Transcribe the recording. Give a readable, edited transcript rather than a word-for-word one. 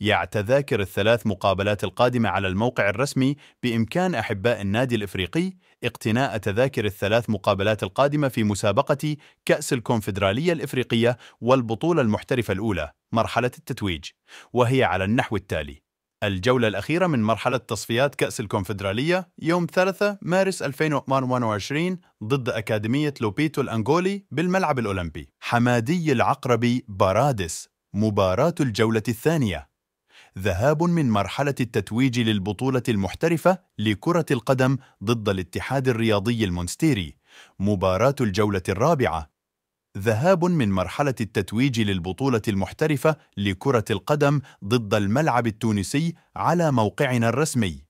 يع تذاكر الثلاث مقابلات القادمة على الموقع الرسمي. بإمكان أحباء النادي الإفريقي اقتناء تذاكر الثلاث مقابلات القادمة في مسابقة كأس الكونفدرالية الإفريقية والبطولة المحترفة الأولى مرحلة التتويج، وهي على النحو التالي: الجولة الأخيرة من مرحلة تصفيات كأس الكونفدرالية يوم 3 مارس 2021 ضد أكاديمية لوبيتو الأنغولي بالملعب الأولمبي. حمادي العقربي بارادس. مباراة الجولة الثانية: ذهاب من مرحلة التتويج للبطولة المحترفة لكرة القدم ضد الاتحاد الرياضي المونستيري. مباراة الجولة الرابعة: ذهاب من مرحلة التتويج للبطولة المحترفة لكرة القدم ضد الملعب التونسي على موقعنا الرسمي.